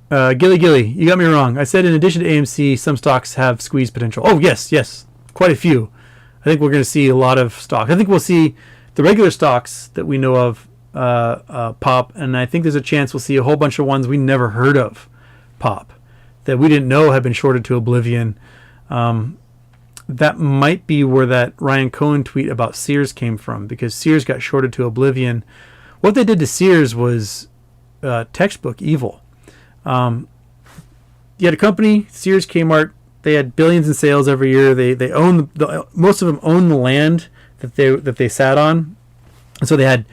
Gilly Gilly, you got me wrong. I said in addition to AMC, some stocks have squeeze potential. Oh, yes. Quite a few. I think we're going to see a lot of stocks. I think we'll see the regular stocks that we know of pop, and I think there's a chance we'll see a whole bunch of ones we never heard of pop that we didn't know have been shorted to oblivion. That might be where that Ryan Cohen tweet about Sears came from, because Sears got shorted to oblivion. What they did to Sears was textbook evil. You had a company, Sears, Kmart. They had billions in sales every year. They own most of them own the land that they sat on, and so they had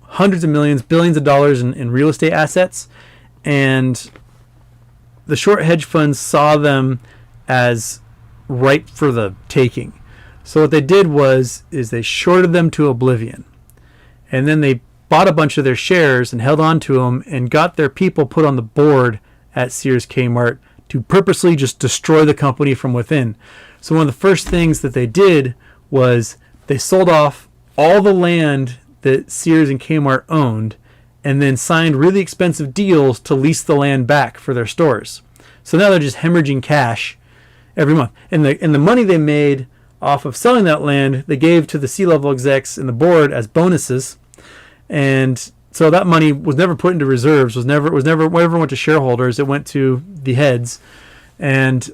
hundreds of millions, billions of dollars in real estate assets, and the short hedge funds saw them as ripe for the taking. So what they did is they shorted them to oblivion, and then they bought a bunch of their shares and held on to them and got their people put on the board at Sears Kmart to purposely just destroy the company from within. So one of the first things that they did was they sold off all the land that Sears and Kmart owned, and then signed really expensive deals to lease the land back for their stores. So now they're just hemorrhaging cash every month. And the money they made off of selling that land, they gave to the C-level execs and the board as bonuses. And so that money was never put into reserves, was never whatever went to shareholders, it went to the heads. And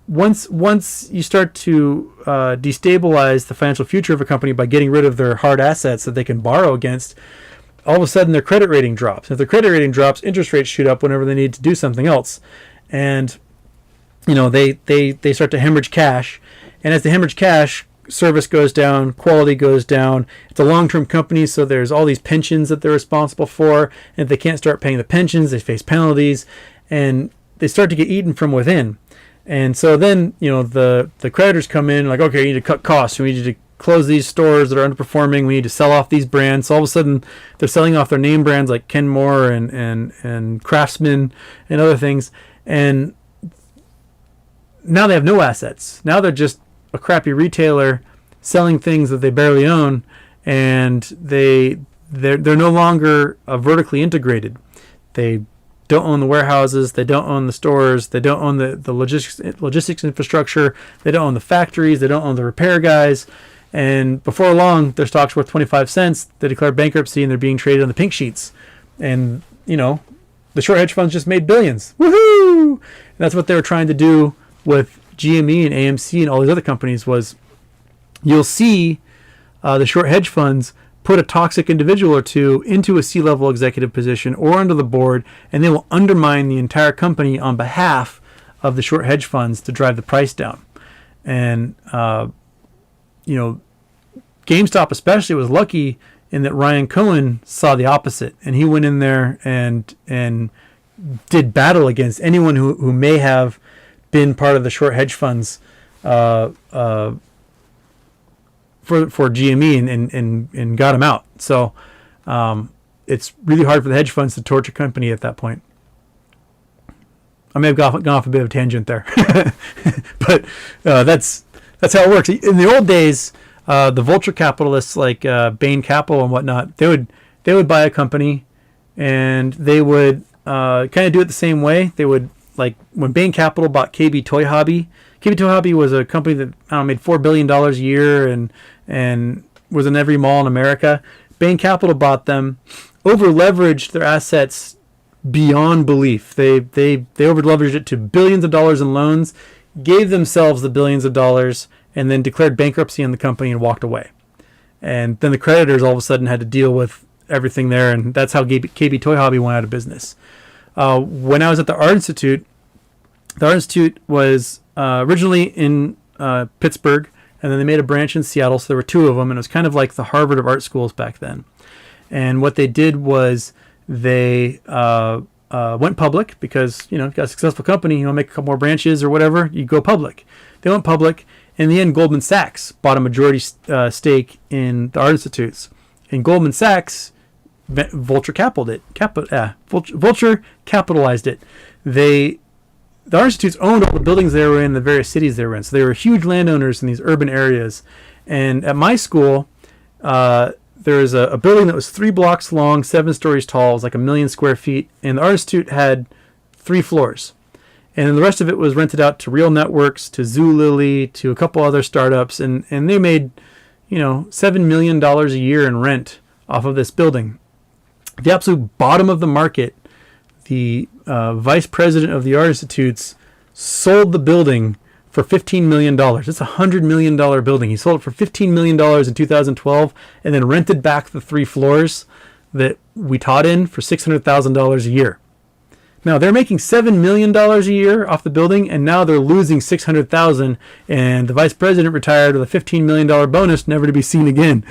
once you start to destabilize the financial future of a company by getting rid of their hard assets that they can borrow against, all of a sudden their credit rating drops. If their credit rating drops, interest rates shoot up whenever they need to do something else. And they start to hemorrhage cash. And as they hemorrhage cash, service goes down, quality goes down. It's a long-term company, so there's all these pensions that they're responsible for. And if they can't start paying the pensions, they face penalties, and they start to get eaten from within. And so then, the creditors come in like, okay, you need to cut costs. We need you to close these stores that are underperforming. We need to sell off these brands. So all of a sudden, they're selling off their name brands like Kenmore and Craftsman and other things. And now they have no assets. Now they're just a crappy retailer selling things that they barely own, and they're no longer vertically integrated. They don't own the warehouses, they don't own the stores, they don't own the logistics infrastructure, they don't own the factories, they don't own the repair guys. And before long, their stock's worth 25 cents. They declare bankruptcy and they're being traded on the pink sheets. And the short hedge funds just made billions. Woohoo! And that's what they were trying to do with GME and AMC and all these other companies. Was you'll see the short hedge funds put a toxic individual or two into a C-level executive position or under the board, and they will undermine the entire company on behalf of the short hedge funds to drive the price down. And GameStop especially was lucky in that Ryan Cohen saw the opposite, and he went in there and did battle against anyone who may have been part of the short hedge funds for GME and got him out. So it's really hard for the hedge funds to torch a company at that point. I may have gone off a bit of a tangent there, but that's how it works. In the old days, the vulture capitalists like Bain Capital and whatnot, they would buy a company, and they would kind of do it the same way. They would, like when Bain Capital bought KB Toy Hobby. KB Toy Hobby was a company that made $4 billion a year and was in every mall in America. Bain Capital bought them, over leveraged their assets beyond belief. They over leveraged it to billions of dollars in loans, gave themselves the billions of dollars, and then declared bankruptcy on the company and walked away. And then the creditors all of a sudden had to deal with everything there, and that's how KB Toy Hobby went out of business. When I was at the Art Institute was originally in Pittsburgh, and then they made a branch in Seattle, so there were two of them, and it was kind of like the Harvard of art schools back then. And what they did was they went public because, you got a successful company, make a couple more branches or whatever, you go public. They went public. In the end, Goldman Sachs bought a majority stake in the Art Institutes. And Goldman Sachs, Vulture capitalized it. The Art Institutes owned all the buildings they were in, the various cities they were in. So they were huge landowners in these urban areas. And at my school, there was a building that was 3 blocks long, 7 stories tall. It was like 1 million square feet. And the Art Institute had 3 floors. And then the rest of it was rented out to Real Networks, to Zulily, to a couple other startups. And they made, $7 million a year in rent off of this building. The absolute bottom of the market, the vice president of the Art Institutes sold the building for $15 million. It's a $100 million building. He sold it for $15 million in 2012 and then rented back the 3 floors that we taught in for $600,000 a year. Now they're making $7 million a year off the building, and now they're losing $600,000, and the vice president retired with a $15 million bonus, never to be seen again.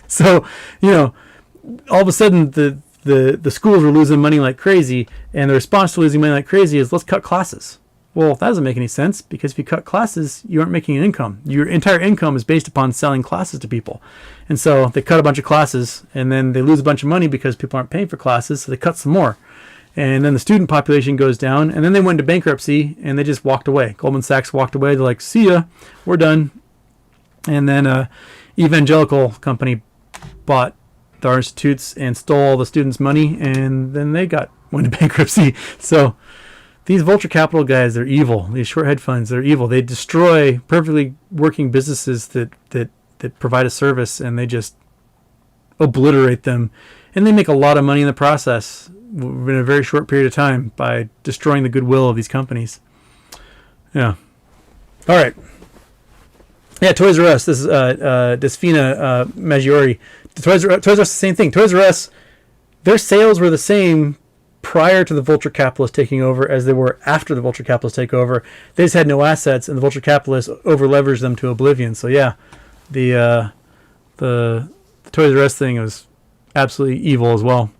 So, all of a sudden the schools were losing money like crazy, and the response to losing money like crazy is, let's cut classes. Well, that doesn't make any sense, because if you cut classes, you aren't making an income. Your entire income is based upon selling classes to people. And so they cut a bunch of classes, and then they lose a bunch of money because people aren't paying for classes, so they cut some more. And then the student population goes down, and then they went into bankruptcy, and they just walked away. Goldman Sachs walked away. They're like, see ya, we're done. And then evangelical company bought the Art Institutes and stole all the students' money, and then they went into bankruptcy. So these Vulture Capital guys, they're evil. These short hedge funds, they're evil. They destroy perfectly working businesses that provide a service, and they just obliterate them. And they make a lot of money in the process in a very short period of time by destroying the goodwill of these companies. Yeah. All right. Yeah, ToysRUs. This is Desfina Maggiore. ToysRUs, the same thing. ToysRUs, their sales were the same prior to the Vulture Capitalists taking over as they were after the Vulture Capitalists take over. They just had no assets, and the Vulture Capitalists over-leveraged them to oblivion. So yeah, the ToysRUs thing was absolutely evil as well.